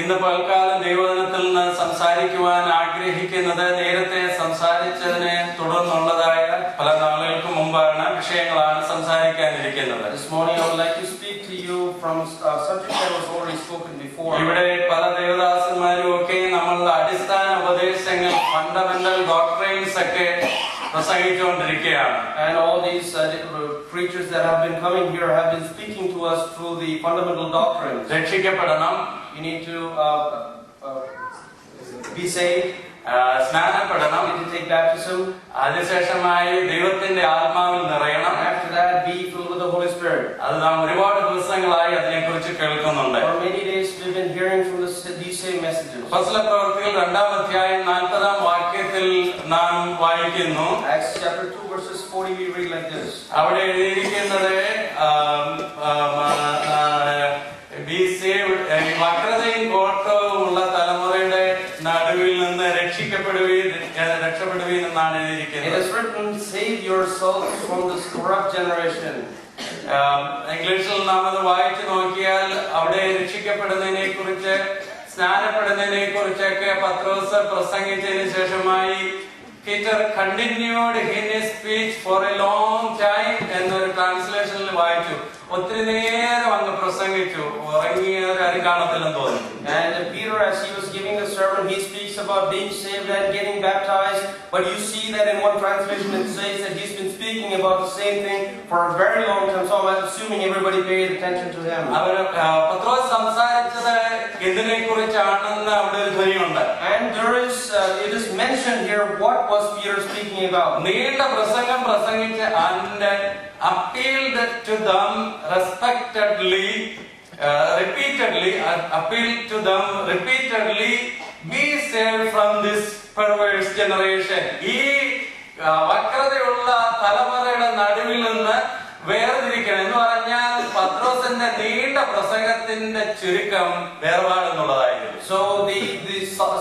ഇന്ന് പൽക്കാലം ദൈവവചനത്തിൽ നിന്ന് സംസാരിക്കുവാൻ ആഗ്രഹിക്കുന്നത് നേരത്തെ സംസാരിച്ചതിനെ തുടർന്നുള്ളതായ പല നാളുകൾക്ക് മുമ്പാണ് വിഷയങ്ങളാണ് സംസാരിക്കാനിരിക്കുന്നത്. This morning I would like to speak to you from a subject that was already spoken before. ഇവിടെ പല ദേവദാസന്മാരും ഒക്കെ നമ്മളുടെ അടിസ്ഥാന ഉപദേശങ്ങൾ ഫണ്ടമെന്റൽ ഡോക്ട്രൈൻസ് ഒക്കെ പ്രസംഗിച്ചുകൊണ്ടിരിക്കുകയാണ്. And all these preachers that have been coming here have been speaking to us through the fundamental doctrines. രക്ഷിക്കപ്പെടണം, You need to be saved, സ്നാനപ്പെടണം, you need to take baptism, അതിനുശേഷമായി ദൈവത്തിന്റെ ആത്മാവിൽ നിറയണം. after that be filled with the Holy Spirit. അത് നാം ഒരുപാട് ദിവസങ്ങളായി അതിനെക്കുറിച്ച് കേൾക്കുന്നുണ്ട്. For many days we've been hearing from these same messages. അപ്പോസ്തലപ്രവൃത്തികൾ 2-ാം അധ്യായം 40-ാം വാക്യത്തിൽ നാം വായിക്കുന്നു. Acts chapter 2 verses 40 we read like this. അവിടെ എഴുതിയിരിക്കുന്നത് വക്രതയും കോട്ടവും ഉള്ള തലമുറയുടെ നടുവിൽ നിന്ന് രക്ഷപ്പെടുവീൻ എന്നാണ് എഴുതിയിരിക്കുന്നത്. It is written, save yourselves from this corrupt generation. ഇംഗ്ലീഷിൽ നാം അത് വായിച്ചു നോക്കിയാൽ അവിടെ രക്ഷിക്കപ്പെടുന്നതിനെ കുറിച്ച് സ്നാനപ്പെടുന്നതിനെ കുറിച്ചൊക്കെ പത്രോസ് പ്രസംഗിച്ചതിന് ശേഷമായി Peter continued in his speech for a long time എന്നൊരു ട്രാൻസ്ലേഷനിൽ വായിച്ചു. ഒത്തിരി നേരം അങ്ങ് പ്രസംഗിച്ചു, ഉറങ്ങിയവരാരും കാണത്തില്ലെന്ന് തോന്നുന്നു. And Peter, as he was giving the sermon, he speaks about being saved and getting baptized. But you see that in one translation it says that he's been speaking about the same thing for a very long time. So I'm assuming everybody paid attention to him. പത്രോസ് സംസാരിച്ചത് ഇതിനെ കുറിച്ചാണെന്ന് അവിടെ ഒരു ധ്വനിയുണ്ട്. And it is mentioned here what was Peter speaking about. നീണ്ട പ്രസംഗം പ്രസംഗിച്ച് and appealed to them repeatedly, be saved from this perverse generation. ഈ വക്രതയുള്ള തലമുറയുടെ നടുവിൽ നിന്ന് വേർതിരിക്കണം എന്ന് പറഞ്ഞാൽ പത്രോസിന്റെ നീണ്ട പ്രസംഗത്തിന്റെ ചുരുക്കം വേർപാടെന്നുള്ളതായിരുന്നു. So the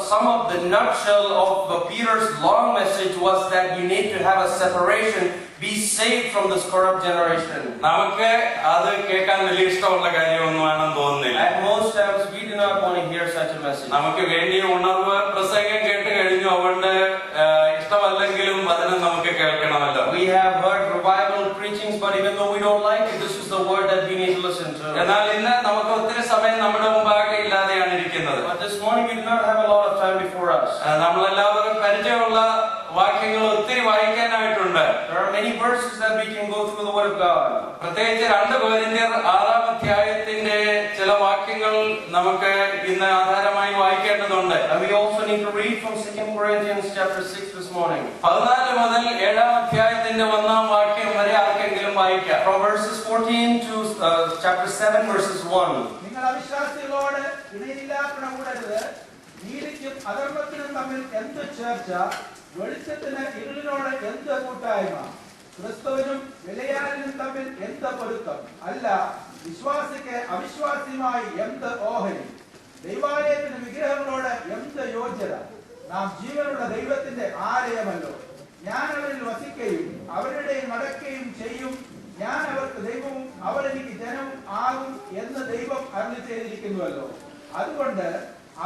sum of the nutshell of Peter's long message was that you need to have a separation, be saved from this corrupt generation. നമുക്ക് അത് കേൾക്കാൻ വലിയ ഇഷ്ടമുള്ള കാര്യമൊന്നുമാണെന്ന് തോന്നുന്നില്ല. At most times we do not want to hear such a message. നമുക്ക് വേണ്ടിയ ഉണർവ് പ്രസംഗം കേട്ട് കഴിഞ്ഞു, അതുകൊണ്ട് ഇഷ്ടമല്ലെങ്കിലും വചനം നമുക്ക് കേൾക്കണമല്ലോ. We have heard revival preachings, but even though we don't like it, this is the word that we need to listen to. എന്നാൽ ഇന്ന് നമുക്ക് ഒത്തിരി സമയം നമ്മുടെ മുമ്പാകെ ഇല്ലാതെയാണ് ഇരിക്കുന്നത്. But this morning we do not have a lot of time before us. നമ്മളെല്ലാവരും പരിചയമുള്ള വാക്യങ്ങൾ ഒത്തിരി വായിക്കാനായിട്ടുണ്ട്. There are many verses that we can go through the word of God. പ്രത്യേകിച്ച് 2 കൊരിന്ത്യർ 6-ാം അധ്യായത്തിന്റെ ചില വാക്യങ്ങൾ നമുക്ക് ഇന്ന് ആധാരമായി വായിക്കേണ്ടതുണ്ട്. And we also need to read from 2 Corinthians chapter 6 this morning. 14 മുതൽ 7-ാം അധ്യായത്തിന്റെ 1-ാം വാക്യം വരെ ആർക്കെങ്കിലും വായിക്കാം. From verses 14 to chapter 7 verses 1. നിങ്ങൾ അവിശ്വാസികളോട് ഇടയില്ലാത്ത കൂടരുത്. നീതിക്കും അധർമ്മത്തിനും തമ്മിൽ എന്ത് ചേർച്ച? വെളിച്ചത്തിന് ഇരുളിനോട് എന്ത് കൂട്ടായ്മ? ക്രിസ്തുവിനും വിലയാലിനും തമ്മിൽ എന്ത് പൊരുത്തം? അല്ല, വിശ്വാസിക്ക് അവിശ്വാസിയുമായി എന്ത് ഓഹരി? ദൈവാലയത്തിന് വിഗ്രഹങ്ങളോട് എന്ത് യോഗ്യത? നാം ജീവനുള്ള ദൈവത്തിന്റെ ആലയമല്ലോ. ഞാൻ അവരിൽ വസിക്കുകയും അവരുടെ നടക്കുകയും ചെയ്യും. ഞാൻ അവർക്ക് ദൈവവും അവർ എനിക്ക് ജനവും ആകും എന്ന് ദൈവം അരുളി ചെയ്തിരിക്കുന്നുവല്ലോ. അതുകൊണ്ട്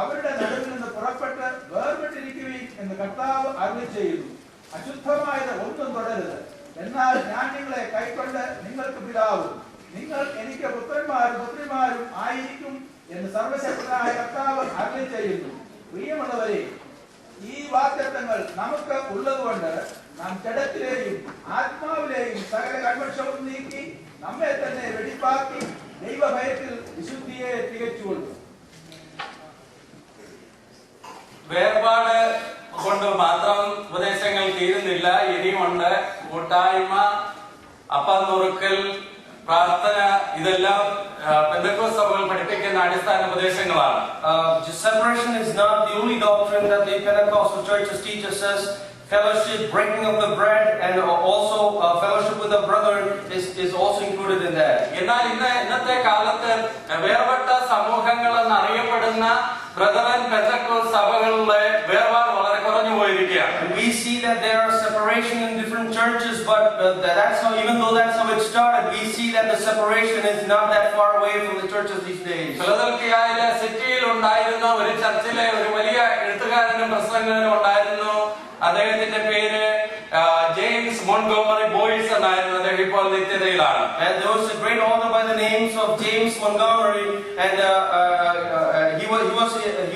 അവരുടെ നടുവിൽ നിന്ന് പുറപ്പെട്ട് വേർപെട്ടിരിക്കുകയും എന്ന് കർത്താവ് അരുളി ചെയ്യുന്നു. അശുദ്ധമായത് ഒന്നും തുടരുത്. എന്നാൽ ഞാൻ നിങ്ങളെ കൈക്കൊണ്ട് നിങ്ങൾക്ക് പിതാവും നിങ്ങൾ എനിക്ക് പുത്രന്മാരും പുത്രിമാരും ആയിരിക്കും എന്ന് സർവശക്തനായ കർത്താവ് അരുളി ചെയ്യുന്നു. പ്രിയമുള്ളവരെ, ഈ വാഗ്ദത്തങ്ങൾ നമുക്ക് ഉള്ളതുകൊണ്ട് നാം ജഡത്തിലെയും ആത്മാവിലെയും സകല കന്മഷവും നീക്കി നമ്മെ തന്നെ വെടിപ്പാക്കി ദൈവഭയത്തിൽ വിശുദ്ധിയെ തികച്ചുകൊള്ളു. വേർപാട് കൊണ്ട് മാത്രം ഉപദേശങ്ങൾ തീരുന്നില്ല, ഇനിയുമുണ്ട്. കൂട്ടായ്മ, അപ്പം നുറുക്കൽ, പ്രാർത്ഥന, ഇതെല്ലാം പെന്തക്കോസ്ത് സഭകൾ പഠിപ്പിക്കുന്ന അടിസ്ഥാന ഉപദേശങ്ങളാണ്. Separation is not the only doctrine that the Pentecostal churches teach us. Fellowship, breaking of the bread, and also fellowship with the brother is also included in that. എന്നാൽ ഇന്നത്തെ കാലത്ത് വേർപെട്ട സമൂഹങ്ങൾ എന്നറിയപ്പെടുന്ന ബ്രദറൻ പെന്തക്കോസ്ത് സഭകളിലെ വേർപാട് വളരെ കുറഞ്ഞു പോയിരിക്കുന്നു. വന്നുകൊണ്ടിരിക്കുകയാണ്. And we see that there are separation in different churches, but that's how, even though that's how it started, we see that the separation is not that far away from the churches these days. ഫിലദൽഫിയയിലെ സിറ്റിയിൽ ഉണ്ടായിരുന്ന ഒരു ചർച്ചിലെ ഒരു വലിയ എഴുത്തുകാരനും പ്രസംഗകനും ഉണ്ടായിരുന്നു. അദ്ദേഹത്തിന്റെ പേര് James Montgomery boys എന്നായിരുന്നു. അദ്ദേഹം ഇപ്പോൾ നിത്യതയിലാണ്. And there was a great author by the names of James Montgomery, and he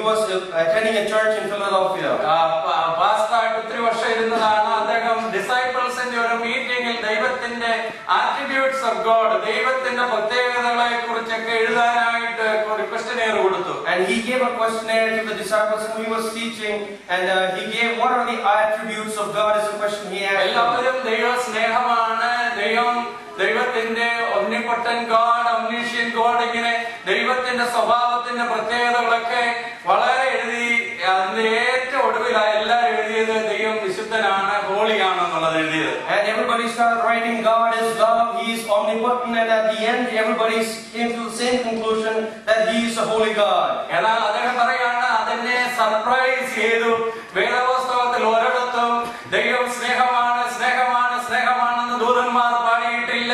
was attending a church in Philadelphia. പാസ്റ്ററായിട്ട് ഒത്തിരി വർഷം ഇരുന്നതാണ്. അദ്ദേഹം ഡിസൈപ്പിൾസിന്റെ ഒരു മീറ്റിംഗിൽ ദൈവത്തിന്റെ ആട്രിബ്യൂട്ട്സ് ഓഫ് ഗോഡ്, ദൈവത്തിന്റെ പ്രത്യേകതകളെ കുറിച്ചൊക്കെ എഴുതാനായിട്ട് ഒരു ക്വസ്റ്റ്യനെയർ കൊടുത്തു. And he gave a questionnaire to the disciples whom he was teaching, and he gave what are the attributes of God is a question he asked. എല്ലാവരും ദൈവ സ്നേഹമാണ്, ദൈവത്തിന്റെ omnipotent God, omniscient God, ഇങ്ങനെ ദൈവത്തിന്റെ സ്വഭാവത്തിന്റെ പ്രത്യേകതകളൊക്കെ വളരെ എഴുതി. അതിന്റെ ഏറ്റവും ഒടുവിലായി എല്ലാവരും എഴുതിയത് ദൈവം വിശുദ്ധനാണ്, ഹോളിയാണെന്നുള്ളത് എഴുതിയത്. And everybody started writing God is love, he is omnipotent, and at the end everybody came to the same conclusion that he is a holy God. എന്നാൽ അദ്ദേഹം പറയാണ് അതെന്നെ സർപ്രൈസ് ചെയ്തു. വേദപുസ്തകത്തിൽ ഒരിടത്തും ദൈവം സ്നേഹമാണ് സ്നേഹമാണ് സ്നേഹമാണെന്ന് ദൂതന്മാർ പാടിയിട്ടില്ല.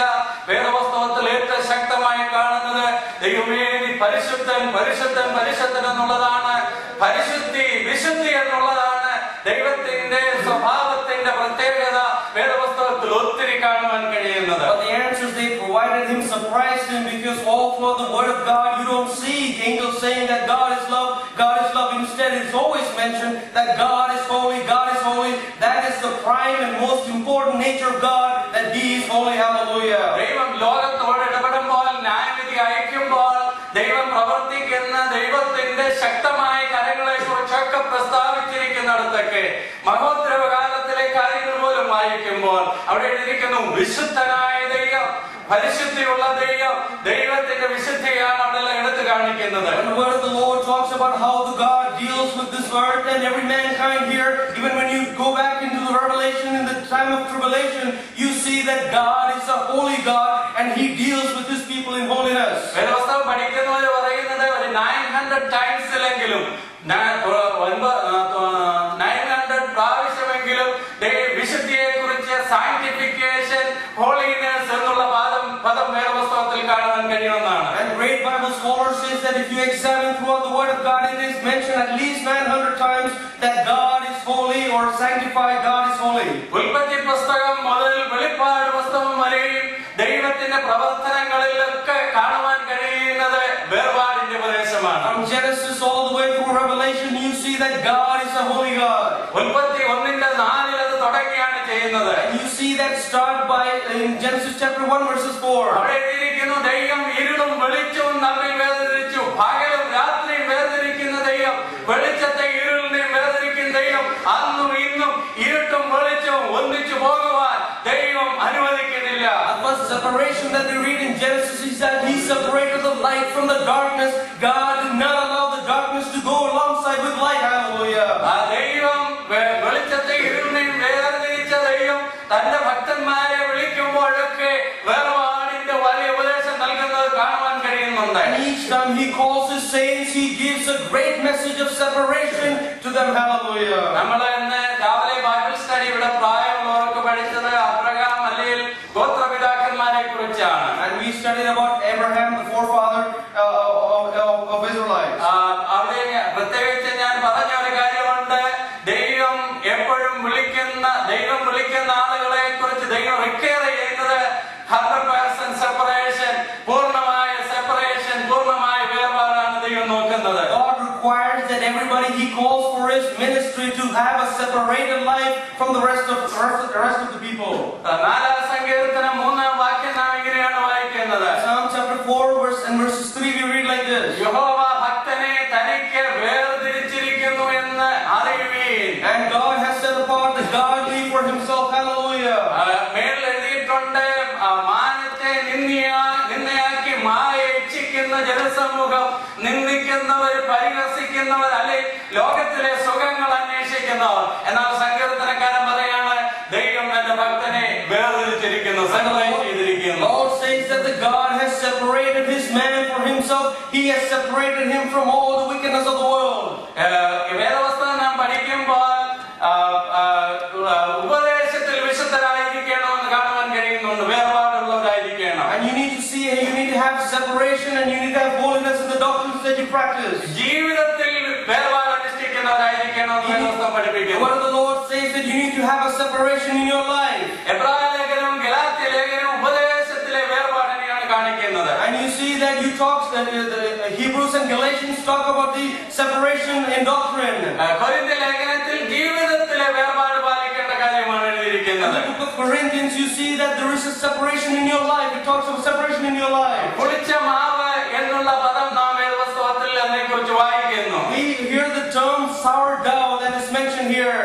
വേദപുസ്തകത്തിൽ ഏറ്റവും ശക്തമായി കാണുന്നത് ദൈവമേ നീ പരിശുദ്ധൻ പരിശുദ്ധൻ പരിശുദ്ധൻ എന്നുള്ളതാണ്. പരിശുദ്ധി വിശുദ്ധി എന്നുള്ളതാണ് ദൈവത്തിന്റെ സ്വഭാവത്തിന്റെ പ്രത്യേകത വേദപുസ്തകത്തിൽ ഒത്തിരി കാണുവാൻ കഴിയുന്നത്. But the answers they provided him surprised him, because all throughout the Word of God you don't see angels saying that God is love, God is love. Instead it's always mentioned that God is holy, God is holy. That is the prime and most important nature of God, that he is holy. Hallelujah. ദൈവം ലോകത്തോട് ഇടപെടുമ്പോൾ, ന്യായവിധി അയക്കുമ്പോൾ ദൈവം പ്രവർത്തിക്കുന്ന ദൈവത്തിന്റെ ശക്തമായ കരങ്ങളെ കുറിച്ചൊക്കെ പ്രസ്താവിച്ചിരിക്കുന്നിടത്തൊക്കെ മഹോദ്രവകാലത്തിലെ കാര്യങ്ങൾ പോലും വായിക്കുമ്പോൾ അവിടെ എഴുതിയിരിക്കുന്നു വിശുദ്ധനായ ദൈവം, പരിശുദ്ധിയുള്ള ദൈവം, ദൈവത്തിന്റെ വിശുദ്ധിയാണ് അവിടെ എടുത്തു കാണിക്കുന്നത്. And the word of the Lord talks about how the God deals with this earth and every mankind here. Even when you go back into the Revelation in the time of tribulation, you see that God is a holy God and he deals with his people in holiness. വേദപുസ്തകം പഠിക്കുന്നവർ പറയുന്നത് ഒരു 900 ടൈംസിലെങ്കിലും 900 പ്രാവശ്യമെങ്കിലും വിശുദ്ധിയെ കുറിച്ച് scientification, holiness എന്നുള്ള പദം വേദപുസ്തകത്തിൽ കാണാൻ കഴിയുമെന്നാണ്. And great Bible scholars says that if you examine throughout the Word of God, it is mentioned at least 900 times that God is holy or sanctified. God is holy. ഉൽപ്പത്തി പുസ്തകം മുതൽ വെളിപ്പാട് പുസ്തകം വരെയും ദൈവത്തിന്റെ പ്രവർത്തനങ്ങളിലൊക്കെ കാണുവാൻ കഴിയുന്നത് വേർപാടിന്റെ പ്രദേശമാണ്. From Genesis all the way through Revelation, you see that God is a holy God. ഉൽപ്പത്തി 1:4 അത് തുടങ്ങിയാണ് ചെയ്യുന്നത്. And you see that start by in Genesis chapter 1 verses 4. അവിടെ എഴുതിയിരിക്കുന്നു ദൈവം ഇരുളും വെളിച്ചവും തമ്മിൽ വേർതിരിച്ചു. പകലും രാത്രിയും വേർതിരിക്കുന്ന ദൈവം, വെളിച്ചത്തെ ഇരുളിനെയും വേർതിരിക്കുന്ന ദൈവം, അന്നും ഇന്നും ഇരുട്ടും വെളിച്ചവും ഒന്നിച്ചു പോകുവാൻ ദൈവം അനുവദിക്കുന്നില്ല. The first separation that we read in Genesis is that he separated the light from the darkness. God did not allow the darkness to go alongside with light. Hallelujah. ആ ദൈവം വെളിച്ചത്തെ ഇരുളിനെയും വേർതിരിച്ച ദൈവം തന്റെ ഭക്തന്മാരെ വിളിക്കുമ്പോഴൊക്കെ വേർപാടിന്റെ വലിയ ഉപദേശം നൽകുന്നത് കാണുവാൻ കഴിയുന്നുണ്ട്. And each time he calls his saints, he gives a great message of separation to them. Hallelujah. നമ്മൾ ഇന്ന് രാവിലെ ബൈബിൾ സ്റ്റഡി ഇവിടെ പ്രായമുള്ളവർക്ക് പഠിച്ചത് അബ്രഹാം അല്ലെങ്കിൽ ഗോത്രപിതാക്കന്മാരെ കുറിച്ചാണ്. And we studied about Abraham, the forefather of Israelites. അവിടെ പ്രത്യേകിച്ച് ഞാൻ പറഞ്ഞ ഒരു കാര്യമുണ്ട്. ദൈവം എപ്പോഴും വിളിക്കുന്ന ആളുകളെ കുറിച്ച് ദൈവം റിക്വയർ ചെയ്യുന്നത് 100% സെപ്പറേഷൻ, പൂർണ്ണമായ സെപ്പറേഷൻ, പൂർണ്ണമായ വേർപാടാണ് ദൈവം നോക്കുന്നത്. God requires that everybody he calls for his ministry to have a separated life from the rest of the people. 4-ാം സങ്കീർത്തനം 3-ാം വാക്യം നാം ഇങ്ങനെയാണ് വായിക്കുന്നത്. Psalm chapter 4 verses 3 we read like this. യഹോവ ഭക്തനെ തനിക്ക് വേർതിരിച്ചിരിക്കുന്നു എന്ന് അറിയുവീൻ. And God has set apart the godly for himself. Hallelujah. മേൽ എഴുതിയിട്ടുണ്ട്, മാനത്തെ നിന്നയാക്കി മായ ഇച്ഛിക്കുന്ന ജനസമൂഹം, നിന്ദിക്കുന്നവർ, പരിഹസിക്കുന്നവർ, അല്ലെ ലോകത്തിലെ സുഖങ്ങൾ അന്വേഷിക്കുന്നവർ. എന്നാൽ സങ്കീർത്തനക്കാരൻ പറയാണ് ദൈവം തന്റെ ഭക്തനെ വേർതിരിച്ചിരിക്കുന്നു, സെപ്പറേറ്റ് ചെയ്തിരിക്കുന്നു. Lord says that the God has separated his man for himself. He has separated him from all the wickedness of the world. വേദപുസ്തകം നാം പഠിക്കുമ്പോൾ വേദപുസ്തകം പഠിപ്പിക്കുന്നു. What the Lord says that you need to have a separation in your life. എബ്രായ ലേഖനവും ഗലാത്യ ലേഖനവും ഉപദേശത്തിലെ വേർപാടിനെയാണ് കാണിക്കുന്നത്. And you see that you talk, the Hebrews and Galatians talk about the separation in doctrine. കൊരിന്ത്യ ലേഖനത്തിൽ ജീവിതത്തിലെ വേർപാട് പാലിക്കേണ്ട കാര്യമാണ് എഴുതിയിരിക്കുന്നത്. In the book of Corinthians, you see that there is a separation in your life. It talks of separation in your life. പുളിച്ച മാവ് എന്നുള്ള പദം നാം വേദപുസ്തകത്തിൽ അതിനെക്കുറിച്ച് വായിക്കുന്നു. We hear the term sourdough that is mentioned here.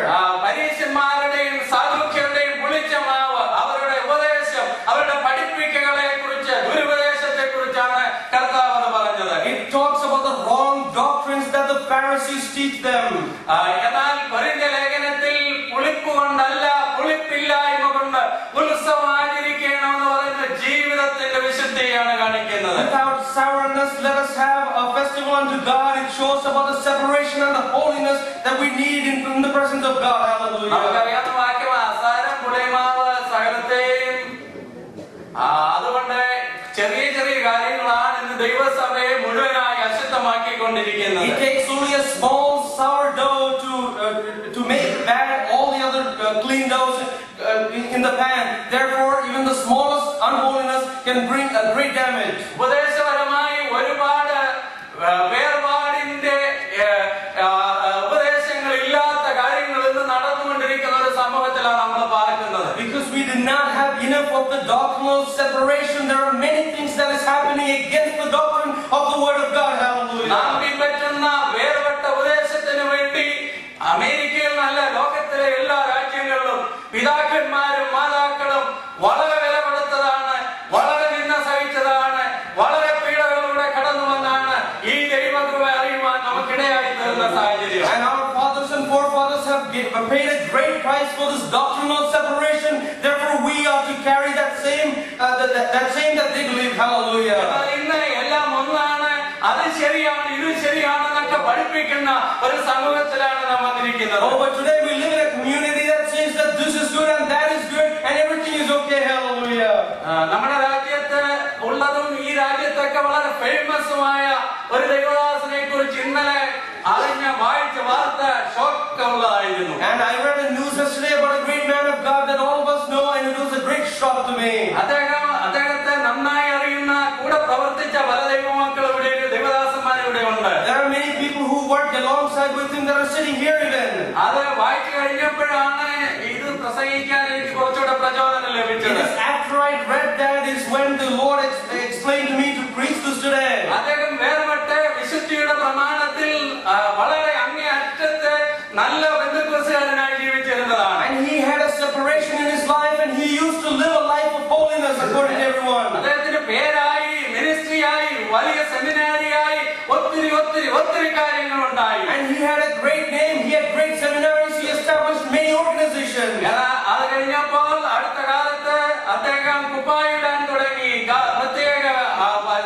പരീശന്മാരുടെയും സാധുക്കളുടെയും പുളിച്ച മാവ് അവരുടെ ഉപദേശം, അവരുടെ പഠിപ്പിക്കകളെ കുറിച്ച്, ദുരുപദേശത്തെ കുറിച്ചാണ് കർത്താവ് അത് പറഞ്ഞത്. It talks about the wrong doctrines that the Pharisees teach them. എന്നാൽ കൊരിന്ത്യ ലേഖനത്തിൽ പുളിപ്പ് കൊണ്ടല്ല, പുളിപ്പില്ലായ്മ കൊണ്ട് ഉത്സവം ആചരിക്കണമെന്ന് പറയുന്ന ജീവിതത്തിന്റെ വിശുദ്ധിയാണ് കാണിക്കുന്നത്. Without sourness, let us have a festival unto God. It shows about the separation and the holiness that we need in the presence of God. Hallelujah. നമുക്കറിയാവുന്ന വാക്യമാണ് അസാരം പുളിമാവ് സകലത്തെയും. അതുകൊണ്ട് ചെറിയ ചെറിയ കാര്യങ്ങളാണ് ഇന്ന് ദൈവസഭയെ മുഴുവനായി അശുദ്ധമാക്കിക്കൊണ്ടിരിക്കുന്നത്. It takes only a small sourdough to make bad all the other clean doughs in the pan. Therefore, even the smallest unholiness can bring a great damage. ഉപദേശപരമായി ഒരുപാട് വേർപാടിന്റെ ഉപദേശങ്ങൾ ഇല്ലാത്ത കാര്യങ്ങൾ ഇന്ന് നടന്നുകൊണ്ടിരിക്കുന്ന ഒരു സമൂഹത്തിലാണ് നമ്മൾ പാർക്കുന്നത്. Because we did not have enough of the doctrinal separation, there are many things that is happening against the doctrine of the Word of God. Hallelujah. നാം പിൻപറ്റുന്ന വേർപെട്ട ഉപദേശത്തിന് വേണ്ടി അമേരിക്കയിൽ നല്ല ലോകത്തിലെ എല്ലാ രാജ്യങ്ങളിലും പിതാക്കന്മാരും മാതാക്കളും വളരെ വില കൊടുത്തതാണ്, വളരെ നിന്ന സഹിച്ചതാണ്, വളരെ പീഡകളിലൂടെ കടന്നു വന്നാണ് ഈ ദൈവകൃപ അറിയുവാൻ നമുക്കിടയായി തീർന്ന സാഹചര്യം. And our fathers and forefathers have paid a great price for this doctrinal separation. Therefore, we are to carry that same that they believe. Hallelujah. എന്നാൽ ഇന്ന് എല്ലാം ഒന്നാണ്, അത് ശരിയാണ്, ഇത് ശരിയാണെന്നൊക്കെ പഠിപ്പിക്കുന്ന ഒരു സമൂഹത്തിലാണ് നാം വന്നിരിക്കുന്നത്. Oh, but today we live in a community that says that this is good and that is good and everything is okay. Hallelujah. നമ്മുടെ രാജ്യത്ത് ഉള്ളതും ഈ രാജ്യത്തൊക്കെ വളരെ ഫേമസുമായ ഒരു ദൈവദാസനെ കുറിച്ച് ഇന്നലെ വായിച്ച വാർത്ത ഷോക്കുള്ളതായിരുന്നു. And I read the news yesterday about a great man of God that all of us know, and it was a great shock to me. അദ്ദേഹത്തെ നന്നായി അറിയുന്ന, കൂടെ പ്രവർത്തിച്ച പല ദൈവമക്കൾ ഇവിടെ, ദൈവദാസന്മാർ ഇവിടെ ഉണ്ട്. There are many people who worked alongside with him that are sitting here even. അത് വായിച്ചു കഴിഞ്ഞപ്പോഴാണ് ഇത് പ്രസംഗിക്കാൻ എനിക്ക് കുറച്ചുകൂടെ പ്രചോദനം ലഭിച്ചത്. It is after I read that is when the Lord explained to me to preach this today. അദ്ദേഹം വേർപെട്ട് വിശുദ്ധിയുടെ പ്രമാണത്തിൽ വളരെ അങ്ങേയറ്റത്ത് നല്ല ബന്ധുക്കോസുകാരനായി ജീവിച്ചിരുന്നതാണ്. And he had a separation in his life, and he used to live a life of holiness according to everyone. അദ്ദേഹത്തിന് പേരായി, മിനിസ്ട്രിയായി, വലിയ സെമിനാരിയായി ഒത്തിരി കാര്യങ്ങളുണ്ടായി. And he had a great name. He had great seminaries. He established many organizations. അത് കഴിഞ്ഞപ്പോൾ അടുത്ത കാലത്ത് അദ്ദേഹം കുപ്പായിടാൻ തുടങ്ങി, പ്രത്യേക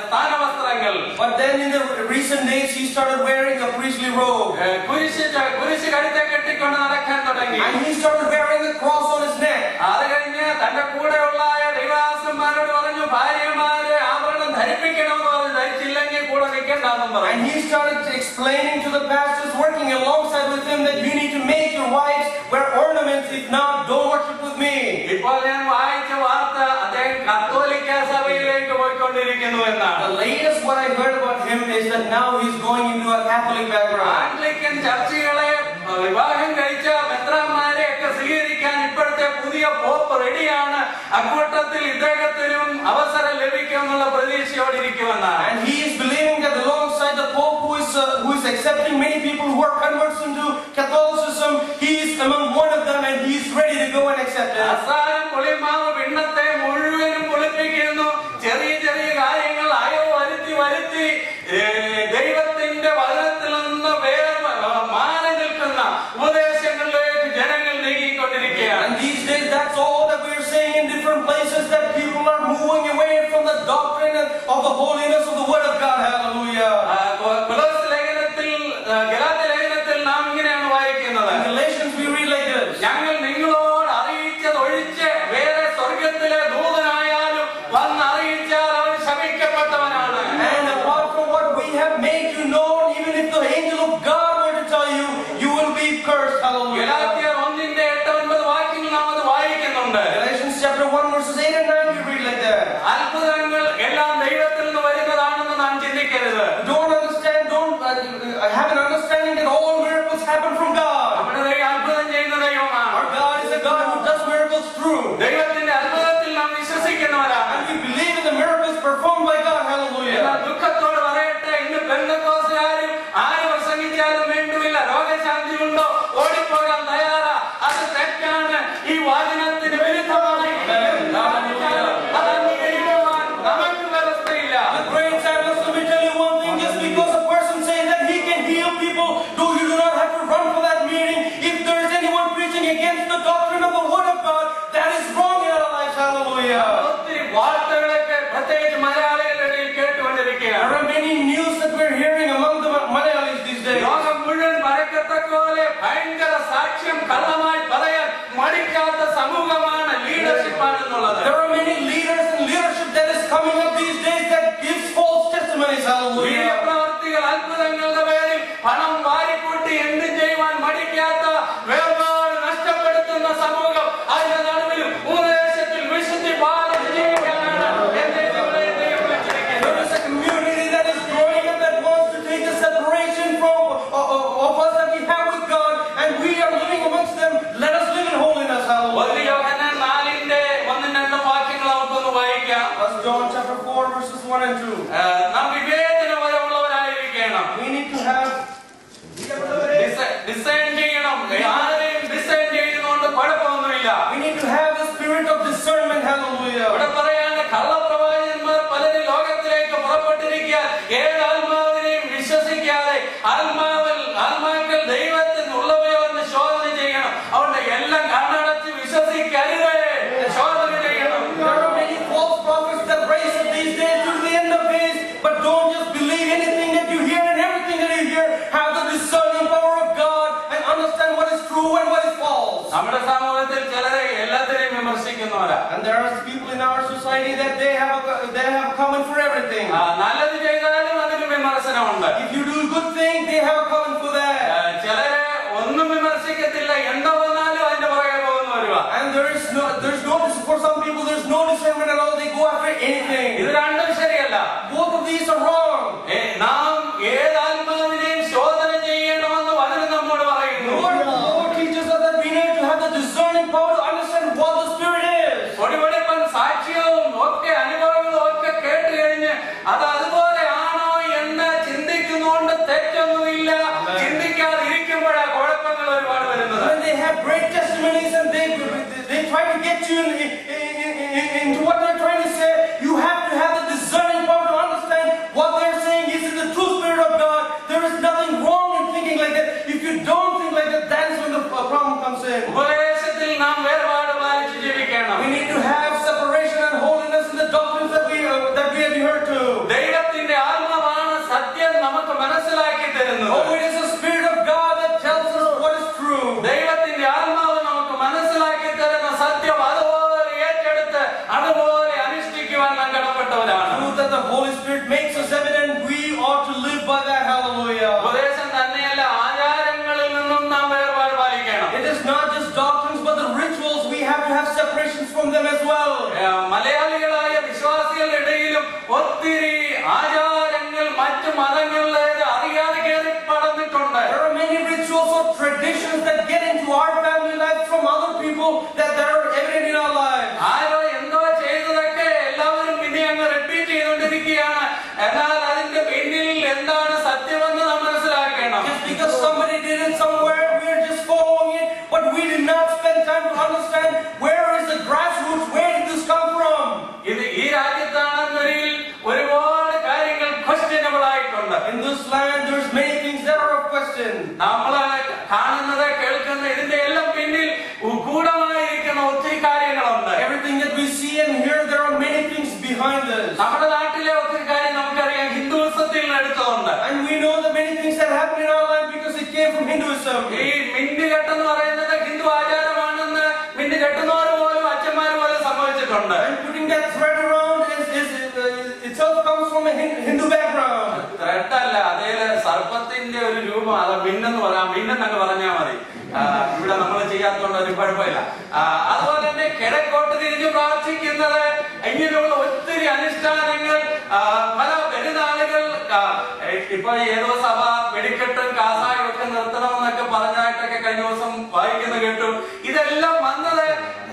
സ്ഥാനവസ്ത്രങ്ങൾ. But then in the recent days he started wearing a priestly robe. കുരിശ് കഴുത്തെ കെട്ടിക്കൊണ്ട് നടക്കാൻ തുടങ്ങി. And he started wearing the cross on his neck. അത് കഴിഞ്ഞ് തന്റെ കൂടെയുള്ള ദൈവദാസന്മാരോട് പറഞ്ഞു, ഭാര്യമാരെ ആഭരണം ധരിപ്പിക്കണമെന്ന് പറഞ്ഞു, ധരിച്ചില്ലെങ്കിൽ കൂടെ നിൽക്കണ്ടെന്നും പറഞ്ഞു. And he started explaining to the pastors working alongside with him that you need to make your wives wear ornaments. If not, don't worship with me. ഇപ്പോൾ ഞാൻ വായിച്ച വാർത്ത അദ്ദേഹം കത്തോലിക്ക സഭയിലേക്ക് പോയിക്കൊണ്ടിരിക്കുന്നു എന്നാണ്. The latest what I heard about him is that now he's going into a Catholic background. Anglican ചർച്ചുകളെ വിവാഹം കഴിച്ച മെത്രാന്മാരെ ഒക്കെ സ്വീകരിക്കാൻ ഇപ്പോഴത്തെ പുതിയ പോപ്പ് റെഡിയാണ്. അക്കൂട്ടത്തിൽ ഇദ്ദേഹത്തിനും അവസരം ലഭിക്കും എന്നുള്ള പ്രതീക്ഷയോടിരിക്കുമെന്നാണ്. And he is believing that alongside the Pope who is accepting many people who are converts into Catholicism, he is among one of them, and he is ready to go and accept it. അസാരം പുളിമാവ് പിണ്ണത്തെ മുഴുവനും പുളിപ്പിക്കുന്നു. ചെറിയ ചെറിയ കാര്യങ്ങൾ വരുത്തി ദൈവത്തിന്റെ വചനത്തിൽ നിന്ന് മാറി നിൽക്കുന്ന ഉപദേശങ്ങളിലേക്ക് ജനങ്ങൾ നീങ്ങിക്കൊണ്ടിരിക്കുകയാണ്. And these days, that's all that we are saying in different places, that people are moving away from the doctrine of the holiness of the Word of God. Hallelujah. Galatia ലേഖനത്തിൽ നാം ഇങ്ങനെയാണ് വായിക്കുന്നത്. In Galatians we read like this. ഞങ്ങൾ നിങ്ങളോട് അറിയിച്ചതൊഴിച്ച് have an understanding that all miracles happen from God. നമ്മുടെ ദൈവം അത്ഭുതം ചെയ്യുന്ന ദൈവമാണ്. Our God is a God who does miracles true. ദൈവത്തിന്റെ അത്ഭുതത്തിൽ നാം വിശ്വസിക്കുന്നവരാണ്. And we believe in the miracles performed by God. Hallelujah. എന്നാൽ ദുഃഖത്തോട് പറയട്ടെ, ഇന്ന് പെന്തക്കോസ്തുകാരും ആര് പ്രസംഗിച്ചാലും വേണ്ടുമില്ല, രോഗശാന്തി ഉണ്ടോ, ഓടിപ്പോകാൻ തയ്യാറാ, അത് തെറ്റാണ്. ഈ വചനത്തിന് വിരുദ്ധമായി അത് അംഗീകരിക്കുവാൻ നമുക്ക് വ്യവസ്ഥയില്ല. The great sadness, let me tell you one thing, just because a person says that he can heal people, you do not have to run for that meeting. If there is anyone preaching against the doctrine of the word of God, that is wrong in our lives. Hallelujah. ഒത്തിരി വാർത്തകളൊക്കെ പ്രത്യേകിച്ച് മലയാളികളുടെ ഇടയിൽ കേട്ടുകൊണ്ടിരിക്കുകയാണ്. There are many news that we're hearing among the Malayalis these days. ലോകം മുഴുവൻ പറയത്തക്ക പോലെ ഭയങ്കര സാക്ഷ്യം കള്ളമായി പറയാൻ മടിക്കാത്ത സമൂഹമാണ്, ലീഡർഷിപ്പാണെന്നുള്ളത്. There are many leaders and leadership that is coming up these days that gives false testimonies. Hallelujah. വീര്യപ്രവർത്തികൾ, അത്ഭുതങ്ങളുടെ പേരിൽ പണം വാരിക്കൂട്ടി എന്തും ചെയ്യുവാൻ മടിക്കാത്ത, വേർപാട് നഷ്ടപ്പെടുത്തുന്ന സമൂഹം. അതിന്റെ നടുവിലും ഉപദേശത്തിൽ വിശുദ്ധി പാലിച്ച് ജീവിക്കാനാണ് എന്റെ ദൈവം വിളിച്ചിരിക്കുന്നത്. There is a community that is growing up that wants to take the separation from of us that we have with God, and we are living amongst them. Let us live in holiness. Hallelujah. 1 യോഹന്നാൻ 4-ന്റെ 1-2 വാക്യങ്ങൾ നമുക്കൊന്ന് വായിക്കാം. 1 John chapter 4 verses 1 and 2. നാം വിവേചനപരമുള്ളവരായിരിക്കണം. We need to have design ചെയ്യണം. ആരെയും design ചെയ്യുന്നതുകൊണ്ട് കുഴപ്പമൊന്നുമില്ല. we need to have the spirit of discernment. Hallelujah. ഇവിടെ പറയാണ്, കള്ളപ്രവാചകന്മാർ പലരും ലോകത്തിലേക്ക് പുറപ്പെട്ടിരിക്കുക. ഏത് ആത്മാവിനെയും വിശ്വസിക്കാതെ ആത്മാക്കൾ ദൈവത്തിനുള്ളവയോ എന്ന് ശോധന ചെയ്യണം. അതുകൊണ്ട് എല്ലാം കണ്ണടച്ച് വിശ്വസിക്കരുതേ, ശോധന ചെയ്യണം. There are many false prophets that rise up these days to the end of days, but don't just believe anything that you hear, and everything that you hear. Have the discerning power of God and understand what is true and what is false. നമ്മുടെ സമൂഹത്തിൽ ചിലരെ എല്ലാത്തിനെയും വിമർശിക്കുന്നവരാ. And there are people in our society that they have a comment for everything. നല്ലത് ചെയ്താലും അതിന് വിമർശനമുണ്ട്. If you do a good thing, they have a comment for that. ചിലരെ ഒന്നും വിമർശിക്കത്തില്ല, എന്താ വന്നാലും അതിന്റെ പുറകെ പോകുന്നു വരുവാ. And there's no for some people there's no discernment at all. They go after anything. ഇത് രണ്ടും ശരിയല്ല. Both of these are wrong. നാം ഏതാത്മാവിനെയും ശോധന ചെയ്യണമെന്ന് വചനം നമ്മോട് പറയുന്നു. Lord teaches us that we need to have the discerning power to understand what the Spirit is. ഒടിവെടിപ്പൻ സാക്ഷ്യവും ഒക്കെ അനുഭവങ്ങളും ഒക്കെ കേട്ട് കഴിഞ്ഞ് അത് അതുപോലെ ആണോ എന്ന് ചിന്തിക്കുന്നതുകൊണ്ട് തെറ്റൊന്നുമില്ല. ചിന്തിക്കാതിരിക്കുമ്പോഴാ കുഴപ്പങ്ങൾ ഒരുപാട് വരുന്നത്. When they have great testimonies and they try to get you into what they're trying to say, you have to have the discerning power to understand what they're saying. Is it the true Spirit of God? There is nothing wrong in thinking like that. If you don't think like that, that's when the problem comes in. ഉപദേശത്തിൽ നാം വേർപാട് പാലിച്ച് ജീവിക്കണം. We need to have separation and holiness in the doctrines that we adhere to. ദൈവത്തിന്റെ ആത്മാവാണ് സത്യം നമുക്ക് മനസ്സിലാക്കി തരുന്നത്. Oh, it is the Spirit of God that tells us what is true. ദൈവത്തിന്റെ ആത്മാവ് നമുക്ക് മനസ്സിലാക്കി തരുന്ന സത്യം അതുപോലെ ഏറ്റെടുത്ത് അതുപോലെ അനുഷ്ഠിക്കുവാൻ നാം കടപ്പെട്ടവരാണ്. Truth that the Holy Spirit makes us evident, we ought to live by that. Hallelujah. ഉപദേശം തന്നെയല്ല, ആചാരങ്ങളിൽ നിന്നും നാം വേർപാട് പാലിക്കണം. It is not just doctrines but the rituals. We have to have separations from them as well. മലയാളികളായ വിശ്വാസികളുടെ ഇടയിലും ഒത്തിരി ആചാരങ്ങൾ മറ്റു മതങ്ങളിലേത് അറിയാതെ കയറി പടർന്നിട്ടുണ്ട്. There are many rituals or traditions that get into our family life from other people that are evident in our lives. ആരോ എന്തോ ചെയ്തതൊക്കെ എല്ലാവരും പിന്നെ അങ്ങ് റിപ്പീറ്റ് ചെയ്തുകൊണ്ടിരിക്കുകയാണ്. എന്നാൽ അതിന്റെ പിന്നിൽ എന്താണ് സത്യമെന്ന് നാം മനസ്സിലാക്കണം. Just because somebody did it somewhere, we are just following it, but we did not spend time to understand where is the grassroots, where did this come from. ഇത് ഈ രാജ്യത്താണെന്നൊരിൽ ഒരുപാട് കാര്യങ്ങൾ ക്വസ്റ്റ്യനബിൾ ആയിട്ടുണ്ട്. In this land, there's many things that are of question. നമ്മള് കാണുന്നത് കേൾക്കുന്ന ഇതിന്റെ എല്ലാം പിന്നിൽ ഗൂഢമായിരിക്കുന്ന ഒത്തിരി കാര്യങ്ങളുണ്ട്. Everything that we see and hear, there are many things behind this. നമ്മുടെ നാട്ടിലെ ഒത്തിരി കാര്യം നമുക്കറിയാം, ഹിന്ദുത്വത്തിൽ നിന്ന് എടുത്തതുണ്ട്. And we know the many things that happen in our life because it came from Hinduism. ഈ മിന്നുകെട്ടെന്ന് പറയുന്നത് ഹിന്ദു ആചാരമാണെന്ന് മിന്നുകെട്ടുന്നവർ പോലും അച്ഛന്മാർ പോലും സംഭവിച്ചിട്ടുണ്ട്. And putting that thread around itself comes from a Hindu background. ത്രെഡല്ല, അതേ സർപ്പത്തിന്റെ ഒരു രൂപം. അത് മിന്നെന്ന് പറയാം, മിന്നെന്നൊക്കെ പറഞ്ഞാൽ മതി. ഇവിടെ നമ്മൾ ചെയ്യാത്തതുകൊണ്ട് ഒരു കുഴപ്പമില്ല. അതുപോലെ തന്നെ കിഴക്കോട്ട് തിരിഞ്ഞു പ്രാർത്ഥിക്കുന്നത്, ഇങ്ങനെയുള്ള ഒത്തിരി അനുഷ്ഠാനങ്ങൾ, പല പെരുന്നാളുകൾ ഇപ്പൊ ഏതോ സഭ വെടിക്കെട്ടും കാസായും ഒക്കെ നിർത്തണമെന്നൊക്കെ പറഞ്ഞായിട്ടൊക്കെ കഴിഞ്ഞ ദിവസം വായിക്കുന്ന കേട്ടു. ഇതെല്ലാം വന്നത്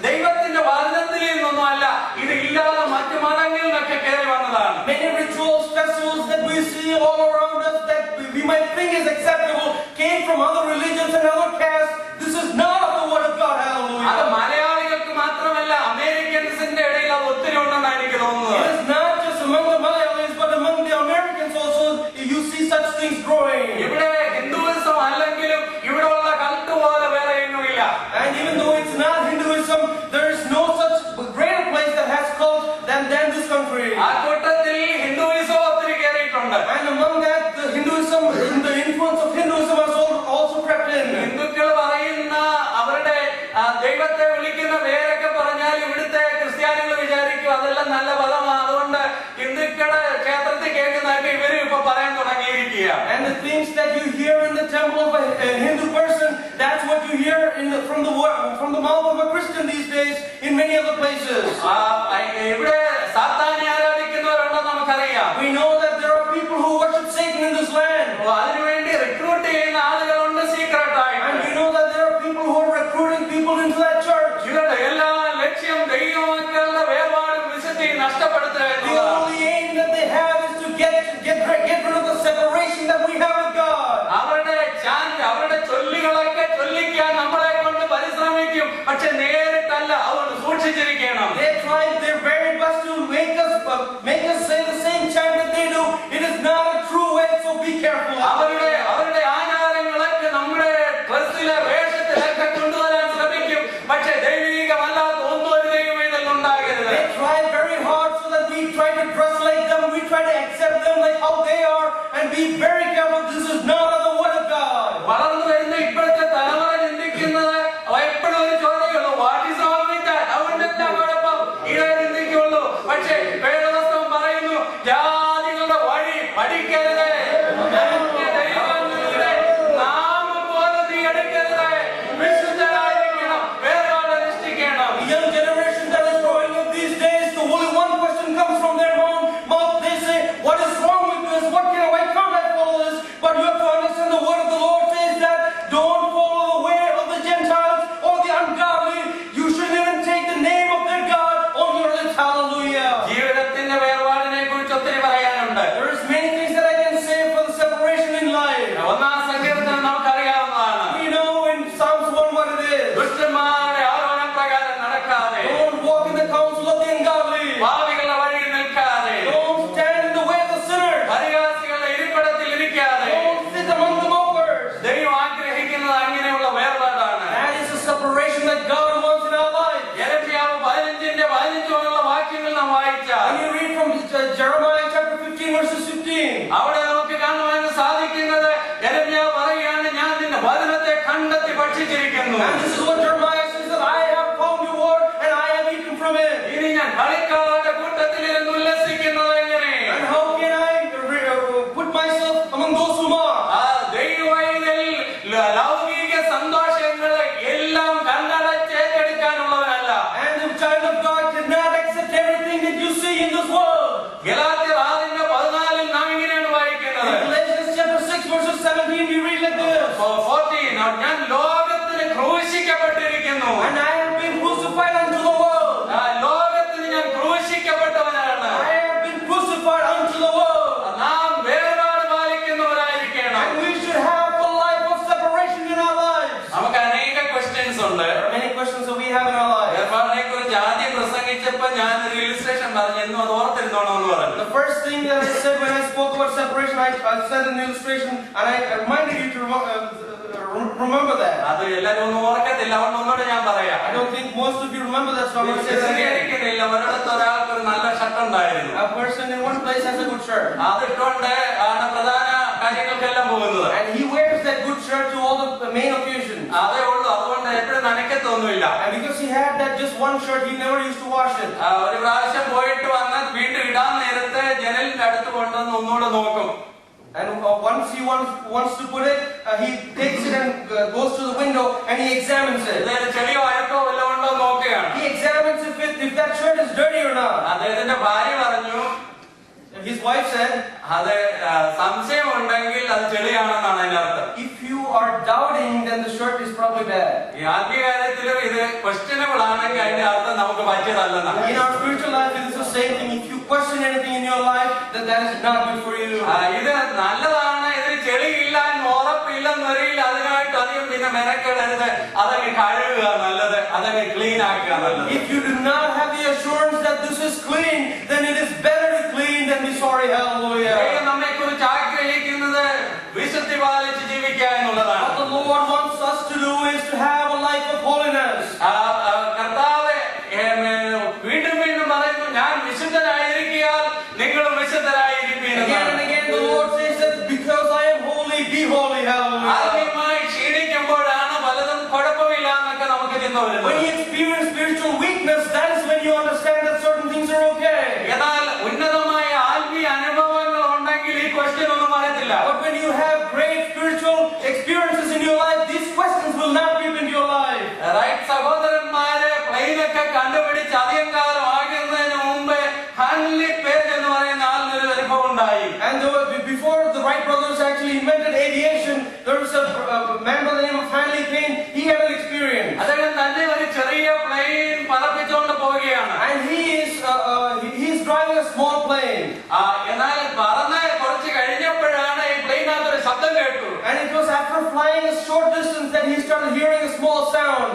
ദൈവത്തിന്റെ വചനത്തിൽ നിന്നൊന്നും അല്ല, ഇത് ഇല്ലാതെ മറ്റു മതങ്ങളിൽ നിന്നൊക്കെ കയറി വന്നതാണ്. Many rituals, festivals that we see all around us that we might think is acceptable came from other religions and other castes. This is not of the word of God. Hallelujah. അത് മലയാളികൾക്ക് മാത്രമല്ല, അമേരിക്കൻസിന്റെ ഇടയിൽ അത് ഒത്തിരി ഉണ്ടെന്നാണ് എനിക്ക് തോന്നുന്നത്. It is not just among the Malayalis, but among the Americans also you see such things growing. ഇവിടെ ഹിന്ദുവിസം അല്ലെങ്കിലും ഇവിടെ ഉള്ള കൾട്ട് പോലെ വേറെ എങ്ങുമില്ല. And even though it's not Hinduism, there is no such greater place that has cult than this country. ആ കൂട്ടത്തിൽ Hinduism ഒത്തിരി കയറിയിട്ടുണ്ട്. And among that, the Hinduism, the influence of Hinduism has also crept in. ഹിന്ദുക്കൾ പറയുന്ന അവരുടെ ദൈവത്തെ വിളിക്കുന്ന പേരൊക്കെ പറഞ്ഞാൽ ഇവിടുത്തെ ക്രിസ്ത്യാനികൾ വിചാരിക്കും അതെല്ലാം നല്ല പദമാണ്. അതുകൊണ്ട് ഹിന്ദുക്കളുടെ ക്ഷേത്രത്തിൽ കേൾക്കുന്നതൊക്കെ ഇവരും ഇപ്പൊ പറയാൻ തുടങ്ങിയിരിക്കുക. And the things that you hear in the temple of a Hindu person, that's what you hear from the mouth of a Christian these days in many other places. ഇവിടെ സാത്താനെ ആരാധിക്കുന്നവരുണ്ടെന്ന് നമുക്കറിയാം. We know that there are people who worship Satan in this land. അതിനുവേണ്ടി recruit ചെയ്യുന്ന ആളുകളുണ്ട് സീക്രട്ടായിട്ട്. And we know that there are people who are recruiting people into that church. ഇവരുടെ എല്ലാ ലക്ഷ്യം ദൈവമക്കളുടെ വേർപാടും വിശുദ്ധിയും നഷ്ടപ്പെടുത്തുക The എന്നതാണ്. only aim that they have is to get rid of the separation that we have with God. അവരുടെ ചൊല്ലുകളൊക്കെ ചൊല്ലിക്കാൻ നമ്മളെ കൊണ്ട് പരിശ്രമിക്കും, പക്ഷെ നേരിട്ടല്ല. അതുകൊണ്ട് സൂക്ഷിച്ചിരിക്കണം. They try their very best to make us say the same chant that they do. It is not a true way, so be careful. അവരുടെ ആചാരങ്ങളൊക്കെ നമ്മുടെ ഡ്രസ്സിലെ വേഷത്തിലൊക്കെ കൊണ്ടുവരാൻ ശ്രമിക്കും, പക്ഷെ ദൈവികമല്ലാത്ത ഒന്നും ഒരു ദൈവം ഇതിൽ ഉണ്ടാകരുത്. They try very hard so that we try to dress like them, we try to accept them like how they are, and be very careful. This is not of the word of God. വളർന്നു വരുന്ന ഇപ്പോഴത്തെ തലമുറ ചിന്തിക്കുന്നത് എപ്പോഴും ഒരു ചോദ്യമുള്ളൂ, what is wrong with that? അതുകൊണ്ട് എന്താ കുഴപ്പം? ഇതേ ചിന്തിക്കുള്ളൂ. പക്ഷേ വേദപുസ്തകം പറയുന്നു, ജാതികളുടെ വഴി പഠിക്കരുത്, ദൈവങ്ങളുടെ നാമം പോലും നീ എടുക്കരുത്, വിശുദ്ധരായിരിക്കണം, വേർപാട് അനുഷ്ഠിക്കണം. The young generation that is growing up these days, the only one question comes from their mouth. They say, what is wrong with this? Why can't I follow this? But you have to understand the word of the Lord says that don't follow the way of the Gentiles or the ungodly. You shouldn't even take the name of their God on your lips. Hallelujah. ജീവിതത്തിന്റെ വേർപാടിനെ കുറിച്ച് ഒത്തിരി പറയാനുണ്ട്. There is many things that I can say for the separation in life. ഒന്നാം സങ്കീർത്തനം നമുക്കറിയാവുന്നതാണ്. We know in Psalms 1 what it is. ദുഷ്ടന്മാരുടെ ആലോചന പ്രകാരം നടക്കാതെ, Don't walk in the counsel of the ungodly. പാപികളുടെ വഴിയിൽ നിൽക്കാതെ, Don't stand in the way of the sinners. പരിഹാസികളുടെ ഇരിപ്പിടത്തിൽ ഇരിക്കാതെ. Don't sit among the mockers. ദൈവം ആഗ്രഹിക്കുന്നത് അങ്ങനെയുള്ള വേർപാടാണ്. That is the separation that God wants in our life. യെരമ്യാവ് 15:15 വാക്യങ്ങൾ നാം വായിച്ചാൽ When you read from Jeremiah chapter 15 verses 15, അവിടെ നമുക്ക് കാണുവാൻ സാധിക്കുന്നത്, യെരമ്യാവ് പറയുകയാണ്, ഞാൻ നിന്റെ വചനത്തെ കണ്ടെത്തി ഭക്ഷിച്ചിരിക്കുന്നു. and this is what Jeremiah says, that I have found your word and I have eaten from it. ഇനി ഞാൻ കളിക്കാരുടെ കൂട്ടത്തിൽ ഇരുന്ന് ഉല്ലസിക്കുന്നത് എങ്ങനെ? And how can I put myself among those who mock? ആ ദൈവവൈതൽ ലൗകിക സന്തോഷങ്ങളെ എല്ലാം കണ്ടടച്ചേറ്റെടുക്കാനുള്ളവരല്ല. And the child of God cannot accept everything that you see in this world. ഗലാത്യർ 6:14 നാം ഇങ്ങനെയാണ് വായിക്കുന്നത്. In Galatians chapter 6 verses 17 we read like this, 14 ഞാൻ ലോകത്തിന് ക്രൂശിക്കപ്പെട്ടിരിക്കുന്നു. and I have been crucified unto the world. ലോകത്തിന് ഞാൻ ക്രൂശിക്കപ്പെട്ടവനാണ്. I have been crucified unto the world. നാം വേർപാട് പാലിക്കുന്നവരായിരിക്കണം. And we should have a life of separation in our lives. നമുക്ക് അനേക questions ഉണ്ട്. There are many questions that we have in our lives. വേർപാടിനെ കുറിച്ച് ആദ്യം പ്രസംഗിച്ചപ്പോ ഞാൻ ഒരു ഇലിസ്ട്രേഷൻ പറഞ്ഞു, എന്നും അത് ഓർത്തിരുന്നോണമെന്ന് പറഞ്ഞു. The first thing that I said when I spoke about separation, I said an illustration, and I reminded you to remember that. അത് എല്ലാരും ഒന്നും ഓർക്കത്തില്ല, അതുകൊണ്ട് ഒന്നുകൂടെ ഞാൻ പറയാം. I don't think most of you remember that, so I'm going to say that again. ശരിയായിരിക്കുന്നില്ല. ഒരിടത്ത് ഒരാൾക്ക് ഒരു നല്ല ഷർട്ട് ഉണ്ടായിരുന്നു. A person in one place has a good shirt, അതിട്ടുകൊണ്ട് ആണ് പ്രധാന കാര്യങ്ങൾക്കെല്ലാം പോകുന്നത്. and he wears that good shirt to all the main occasions. അതേ ഉള്ളൂ. അതുകൊണ്ട് എപ്പോഴും നനയ്ക്കത്തൊന്നുമില്ല. And because he had that just one shirt, he never used to wash it. ഒരു പ്രാവശ്യം പോയിട്ട് വന്ന് വീണ്ടും ഇടാൻ നേരത്തെ ജനലിന്റെ അടുത്ത് കൊണ്ടുവന്ന് ഒന്നുകൂടെ നോക്കും. And once he wants to put it, he takes it and goes to the window and he examines it. ചെളിയോ അഴുക്കോ വല്ലതും ഉണ്ടോ നോക്കുകയാണ്. He examines if that shirt is dirty or not. അദ്ദേഹത്തിന്റെ ഭാര്യ പറഞ്ഞു, his wife said, അത് സംശയമുണ്ടെങ്കിൽ അത് ചെളിയാണെന്നാണ് അതിന്റെ അർത്ഥം. if you are doubting, then the shirt is probably bad. ഈ ആത്മീയകാര്യത്തിലും ഇത് ക്വസ്റ്റ്യനബിൾ ആണെങ്കിൽ അതിന്റെ അർത്ഥം നമുക്ക് പറ്റിയതല്ലെന്നാണ്. In our spiritual life, it is the same thing. If you question anything in your life, then that is not good for you. ഇത് നല്ലതാണ്, ഇതിന് ചെളിയില്ല എന്ന് ഉറപ്പില്ലെന്നൊരിയിൽ അതിനായിട്ട് അധികം പിന്നെ മെനക്കെടരുത്. അതങ്ങ് കഴുകുക നല്ലത്, അതങ്ങ് ക്ലീൻ ആക്കുക നല്ലത്. If you do not have the assurance that this is clean, then it is better to clean than be sorry. Hallelujah. നമ്മെ കുറിച്ച് ആഗ്രഹിക്കുന്നത് വിശുദ്ധി പാലിച്ച് ജീവിക്കുക എന്നുള്ളതാണ്. What the Lord wants us to do is to have a life of holiness. കർത്താവ് വീണ്ടും വീണ്ടും പറയുന്നു, ഞാൻ വിശുദ്ധനായിരിക്കാൻ നിങ്ങളും വിശുദ്ധരായിരിക്കും. Again and again the Lord says that because I am holy, be holy. Hallelujah. ആത്മീയമായി ക്ഷീണിക്കുമ്പോഴാണ് പലതും കുഴപ്പമില്ല എന്നൊക്കെ നമുക്ക് ചിന്ത വരുന്നത്. When you experience spiritual weakness, that is when you understand that certain things are okay. എന്നാൽ ഉന്നതമായ ആത്മീയ അനുഭവങ്ങൾ ഉണ്ടെങ്കിൽ ഈ ക്വസ്റ്റ്യൻ ഒന്നും പറയത്തില്ല. But when you have great spiritual experiences in your life, these questions will not creep into your life. Right സഹോദരന്മാരെ പ്ലെയിനൊക്കെ കണ്ടുപിടിച്ച് അധികം കാലം ആകുന്നതിന് മുമ്പ് ഹാൻലി പേജ് എന്ന് പറയുന്ന ആളിനൊരു അനുഭവം ഉണ്ടായി. And before the Wright brothers actually invented aviation, there was a man by the name of Hanley Payne. He had an experience. അദ്ദേഹം തന്നെ ഒരു ചെറിയ പ്ലെയിൻ പറപ്പിച്ചുകൊണ്ട് പോവുകയാണ്. And he is driving a small plane. എന്നാൽ പറന്ന് കുറച്ച് കഴിഞ്ഞപ്പോഴാണ് ഈ പ്ലെയിനകത്തൊരു ശബ്ദം കേട്ടു. And it was after flying a short distance that he started hearing a small sound.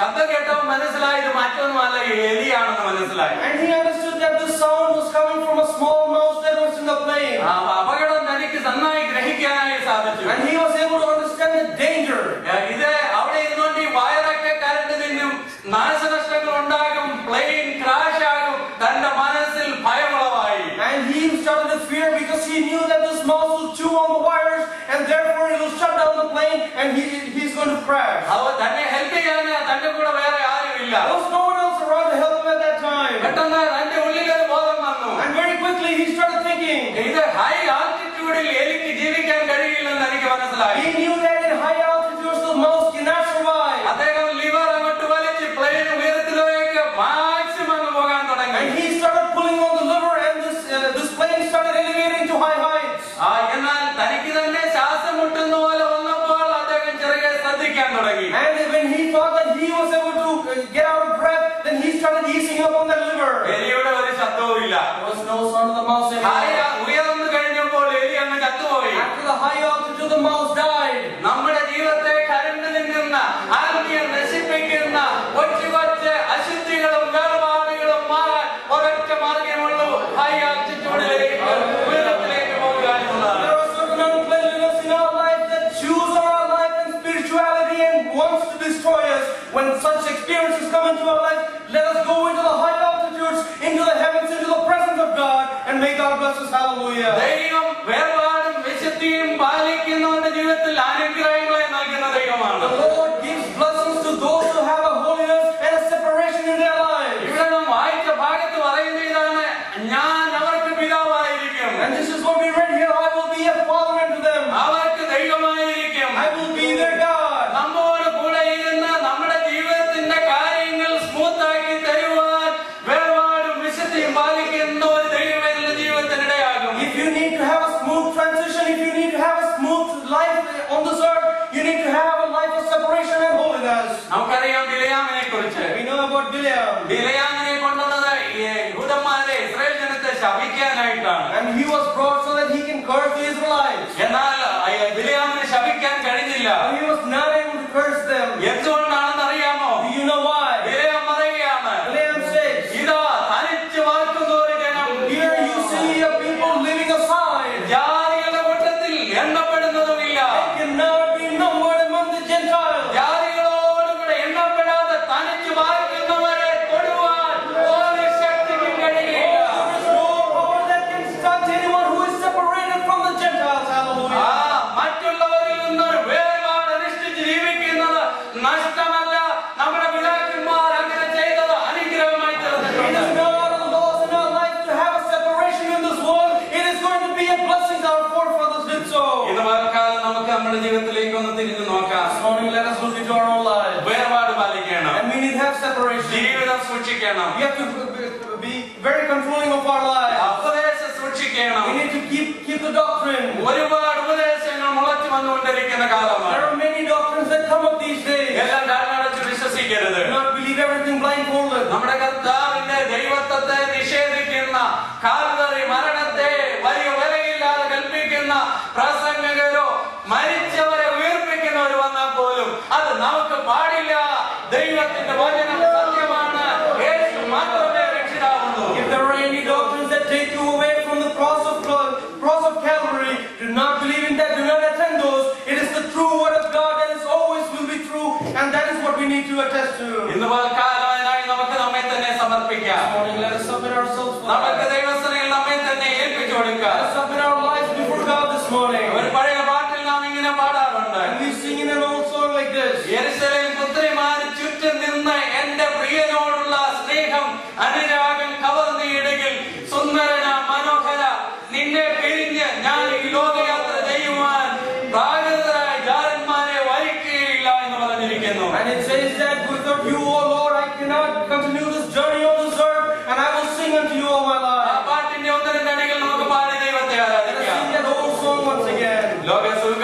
ശബ്ദം കേട്ടപ്പോൾ മനസ്സിലായി ഇത് മറ്റൊന്നുമല്ല, എലിയാണെന്ന് മനസ്സിലായി. And he understood that the sound was coming from a small mouse that was in the plane. അപകടം തനിക്ക് നന്നായി ഗ്രഹിക്കാനായി സാധിച്ചു. And he was able to understand the danger. ഇത് അവിടെ ഇരുന്നുകൊണ്ട് ഈ വയറൊക്കെ കരണ്ട് തിന്നും, നാശനഷ്ടങ്ങൾ ഉണ്ടാകും, പ്ലെയിൻ ക്രാഷ് ആകും. തന്റെ മനസ്സിൽ ഭയമുളവായി. And he started to fear because he knew that this mouse will chew on the wires and therefore it will shut down the plane and he's going to crash. അവൻ തന്നെ help ചെയ്യാൻ തന്റെ കൂടെ വേറെ ആരുമില്ല. There was no one else around to help him at that time. പെട്ടെന്ന് തന്റെ ഉള്ളിലൊരു ബോധം വന്നു. And very quickly he started thinking. ഇത് ഹൈ ആൾട്ടിറ്റ്യൂഡിൽ എനിക്ക് ജീവിക്കാൻ കഴിയില്ലെന്ന് എനിക്ക് മനസ്സിലായി. He knew that in high altitudes the mouse cannot survive. അദ്ദേഹം ലിവർ അങ്ങോട്ട് വലിച്ച് പ്ലെയിൻ ഉയരത്തിലേക്ക് മാക്സിമം പോകാൻ തുടങ്ങി. And he started pulling on the lever and this plane started elevating to high heights. എന്നാൽ തനിക്ക് തന്നെ ശ്വാസം മുട്ടുന്ന പോലെ വന്നപ്പോൾ അദ്ദേഹം ചെറിയ ശ്രദ്ധിക്കാൻ തുടങ്ങി. And when he thought that he was able to get out of breath, then he started easing up on that lever. എലിയുടെ ഒരു ശബ്ദവും ഇല്ല. There was no sound of the mouse anymore. ഉയർന്നു കഴിഞ്ഞപ്പോൾ എലി അങ്ങ് ചത്തുപോയി. After the high altitude, the mouse died. നമ്മുടെ ജീവിതത്തെ കരണ്ട് നിന്നുന്ന ആത്മീയം നശിപ്പിക്കുന്ന കൊച്ചു കൊച്ചു അശുദ്ധികളും വേർപാടുകളും മാറാൻ ഒരൊറ്റ മാർഗമുള്ളൂ, ഹൈ ആൾട്ടിറ്റ്യൂഡിലേക്ക് ഉയരത്തിലേക്ക് പോകുക എന്നുള്ളതാണ്. There are certain uncleanliness in our life that chews on our life and spirituality and wants to destroy us. When such experiences come into our life, let us go into the high altitudes, into the heavens, into the presence of God, and may God bless us. Hallelujah. ദൈവം വേർപാടും വിശുദ്ധിയും പാലിക്കുന്നവരുടെ ജീവിതത്തിൽ അനുഗ്രഹങ്ങളെ നൽകുന്ന ദൈവമാണ്. The Lord gives blessings to those who have a holiness and a separation in their lives. ഇവിടെ നാം വായിച്ച ഭാഗത്ത് പറയുന്ന ഇതാണ്, ഞാൻ അവർക്ക് പിതാവായിരിക്കും. And this is what we read here. I will be a father unto them. അവർക്ക് ദൈവമായിരിക്കും. I will be their God. നമ്മോട് കൂടെ ഇരുന്ന് നമ്മുടെ ജീവിതത്തിന്റെ കാര്യങ്ങൾ സ്മൂത്ത് ആക്കി തരുവാൻ വേർപാടും വിശുദ്ധിയും പാലിക്കുന്ന ഒരു ദൈവം എന്റെ ജീവിതത്തിനിടയാകും. If you need to have a smooth transition, if you need to have a smooth life on this earth, you need to have a life of separation and holiness. നമുക്കറിയാം ബിലയാമിനെ കുറിച്ച്. We know about Bileam. ബിലയാമിനെ കൊണ്ടുവന്നത് യഹൂദന്മാരെ Israel ജനത്തെ ശപിക്കാനായിട്ടാണ്. And he was brought so that he can curse the Israelites. എന്നാൽ ബിലയാമിന് ശപിക്കാൻ കഴിഞ്ഞില്ല. But he was not able to curse them. എന്തുകൊണ്ടാണെന്ന് അറിയാമോ? Do you know why? ബിലയാം പറയുകയാണ്, Bileam says, ഇതാ തനിച്ച് വാർക്കുന്ന ഒരു ജനം, here you see a people living aside. ജാതികളുടെ കൂട്ടത്തിൽ എണ്ണപ്പെടുന്നതുമില്ല. They cannot be numbered among the Gentiles. ജാതികളോടുകൂടെ എണ്ണപ്പെടാതെ തനിച്ച് വാർക്കുന്നവരെ തൊടുവാൻ ഒരു ശക്തിക്കും കഴിയില്ല. There is no power that can touch anyone who is separated from the Gentiles. Hallelujah. മറ്റുള്ളവരിൽ നിന്നൊരു വേർപാട് അനുഷ്ഠിച്ച് ജീവിക്കുന്നത് നഷ്ടമല്ല. നമ്മുടെ പിതാക്കന്മാർ അങ്ങനെ ചെയ്തത് അനുഗ്രഹമായി It തീർന്നിട്ടുണ്ട്. is not a loss in our life to have a separation in this world. It is going to be a blessing. Our forefathers did so. ഇന്ന് പകൽക്കാലം നമുക്ക് നമ്മുടെ ജീവിതത്തിലേക്ക് ഒന്ന് തിരിഞ്ഞു നോക്കാം. This morning, let us look into our own lives. വേർപാട് പാലിക്കണം. And we need to have separation. ജീവിതം സൂക്ഷിക്കണം. We have to be very controlling of our lives. ഉപദേശം സൂക്ഷിക്കണം. സൂക്ഷിക്കണം. We need to keep the doctrine. ഒരുപാട് ഉപദേശങ്ങൾ മുളച്ചു വന്നുകൊണ്ടിരിക്കുന്ന കാലമാണ്. There are many doctrines that come up these days. എല്ലാം കണ്ണടച്ച് വിശ്വസിക്കരുത്. Do not believe everything blindfolded. നമ്മുടെ കർത്താവിന്റെ ദൈവത്വത്തെ നിഷേധിക്കുന്ന, കാൽവരി മരണത്തെ വലിയ വിലയില്ലാതെ കൽപ്പിക്കുന്ന പ്രസംഗകരോ മരിച്ചവരെ ഉയർപ്പിക്കുന്നവർ വന്നാൽ പോലും അത് നമുക്ക് പാടില്ല. ദൈവത്തിന്റെ വചനം സത്യമാണ്. യേശു മാത്രമേ രക്ഷിതാവുള്ളൂ. If there are any doctrines that take you away from the cross of Calvary, do not believe in that. Do not attend those. It is the true word of God that is always will be true, and that is what we need to attest to. ഇന്ന് പകൽക്കാലമായി നമുക്ക് നമ്മെ തന്നെ സമർപ്പിക്കാം. This morning, let us submit ourselves for നമുക്ക് God. ദൈവസനയിൽ നമ്മെ തന്നെ ഏൽപ്പിച്ചു കൊടുക്കാം. Let us submit our lives before God this morning. ഒരു പഴയ പാട്ടിൽ നാം ഇങ്ങനെ പാടാറുണ്ട്. And we sing in an old song like this. യെരൂശലേം പുത്രിമാർ ചുറ്റും നിന്ന് എന്റെ പ്രിയനോടുള്ള സ്നേഹം അനുരാഗം കവർന്നിയിടുകിൽ സുന്ദരന മനോഹര നിന്നെ പിരിഞ്ഞ് ഞാൻ ഈ ലോകയാത്ര ചെയ്യുവാൻ പ്രാകൃതരായ ജാരന്മാരെ വരിക്കുകയില്ല എന്ന് പറഞ്ഞിരിക്കുന്നു. And it says that without you, O Lord, I cannot continue this journey on this earth, and I will sing unto you all my ആ life. പാട്ടിന്റെ ഒന്നരം കണികൾ നമുക്ക് പാടി ദൈവത്തെ Let us ആരാധിക്കാം. sing that old song once again. ലോക സുഖ